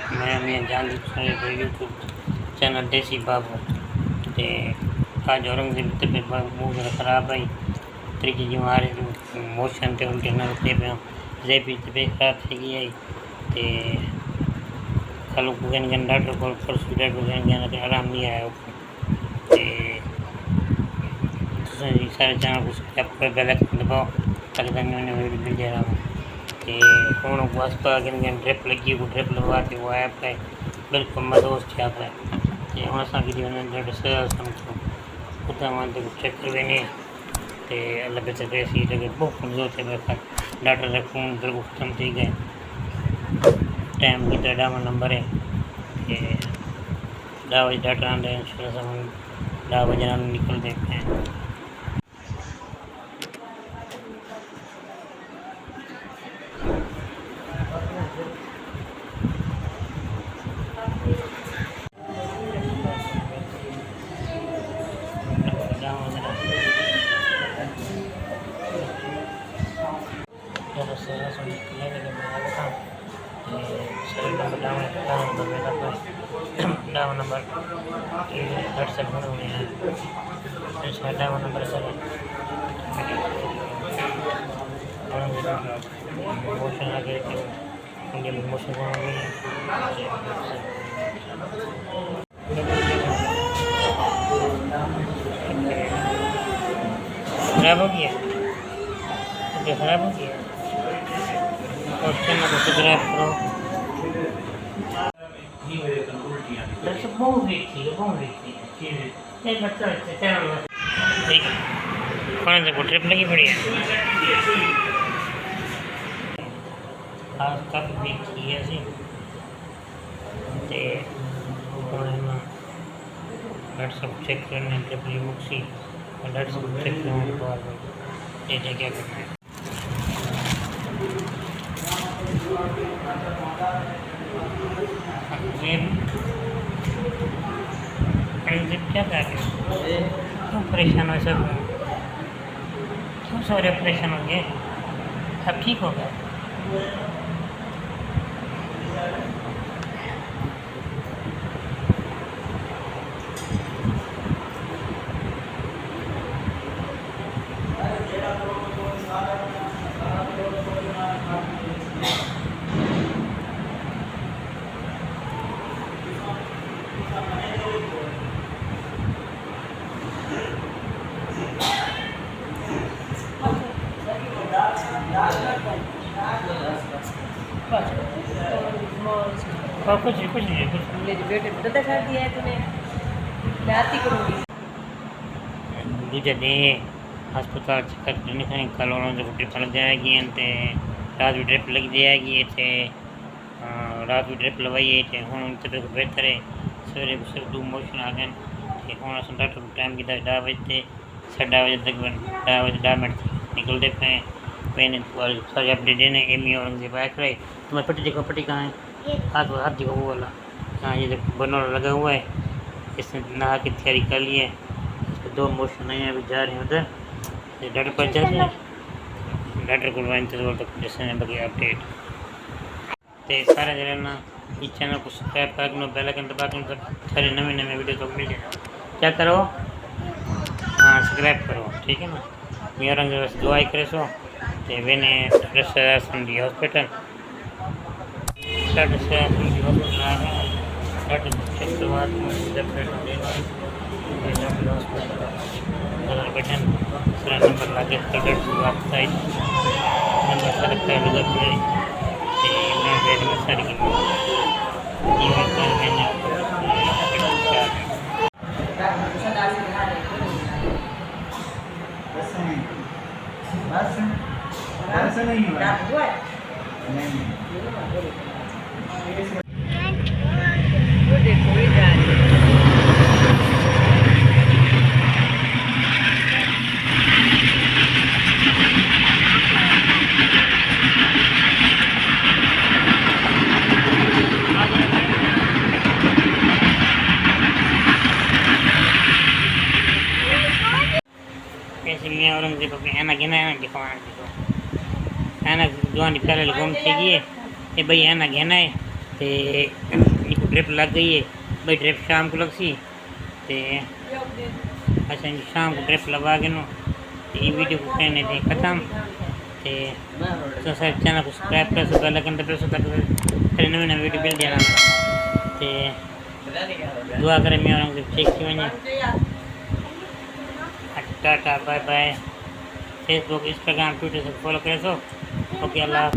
मैं जान YouTube channel देसी बाबू ते आज औरंगजेब तबीयत बहुत ज़्यादा ख़राब आई तरीके जो आ रहे मोशन थे उल्टे न थे जेबी तबीयत खराब थी गई ते कल गन डॉक्टर को परसों डॉक्टर गन आराम नहीं आया ते सारे चैनल को सब्सक्राइब बेल आइकन दबाओ ताकि तुम्हें वीडियो मिल जाए ते फोन को अस्पताल के ड्रिप लगी वो ड्रिप लगवा के वो ऐप है बिल्कुल मदोस क्या है ते हम असा की डॉक्टर सर समझो उतना मानते को चेक करवे ने ते अल्लाह बेहतर करे सी लगे बहुत कमजोर थे मेरे डॉक्टर का खून बिल्कुल खत्म थी गए टाइम की तो नंबर है कि 10 बजे डॉक्टर आते हैं इंशाल्लाह हम 10 बजे निकल देते हैं। नंबर व्हाट्सएप बने हुए हैं नंबर सर मोशन लगे थे उनके मोशन खराब हो गया खराब हो गया और चैनल को सब्सक्राइब करो बहुत कौन से ट्रिप लगी पड़ी है खास कप भी थी ऐसी ते डॉक्टर सब चेक करने ट्रिप ली मुक्सी डॉक्टर सब चेक करने के बाद ये क्या करना है क्या कर रहे हो क्यों परेशान हो सब क्यों सारे परेशान हो गए सब ठीक हो गया कुछ नहीं मेरे बेटे ने दादा कर दिया है तूने मैं आती करूँगी दूसरे दिन अस्पताल चेकअप नहीं कल उन्होंने ड्रिप लग जाएगी रात भी ड्रिप लग जाएगी थे रात भी ड्रिप लगवाई थे हूँ तबीयत बेहतर है सवेरे सिर्फ 2 मोशन आ गए हूँ अस डॉक्टर टाइम की 10 बजे 10:30 बजे तक 10 बजे 10 मिनट निकलते पे मैंने सारी अपडेट देने एमी औरंगजेब आया करे तुम्हारी पट्टी देखो पट्टी कहाँ है हाथ देखो वो वाला हाँ ये देखो बनोला लगा हुआ है इसने नहा की तैयारी कर ली है इसके 2 मोशन हैं अभी जा रहे हैं उधर डॉक्टर पर जाते हैं डॉक्टर को इंतजार तक जैसे बाकी अपडेट तो सारे जरा ना इस चैनल को सब्सक्राइब कर लो बेल आइकन दबा दो सारे नवे वीडियो तो मिल जाए क्या करो हाँ सब्सक्राइब करो ठीक है ना मैं औरंगजेब दुआई करे सो तो मैंने डॉक्टर हॉस्पिटल नंबर लगे मैं औरंगजेब अपने है ना गिना दिखाना देखो है ना दुआनी पहले घूम थी ये भाई है ना घेना है ते एक ड्रिप लग गई है भाई, ड्रिप शाम को लग सी ते अच्छा जी शाम को ड्रिप लगा के नो ये वीडियो को कहने थे ख़त्म। तो सर चैनल को सब्सक्राइब कर सो बेल आइकन प्रेस होता फिर नवी नवी वीडियो मिल जाना ते दुआ करें मैं और चेक की वजह tata bye bye. Facebook Instagram Twitter से फॉलो करें सो ओके अल्लाह।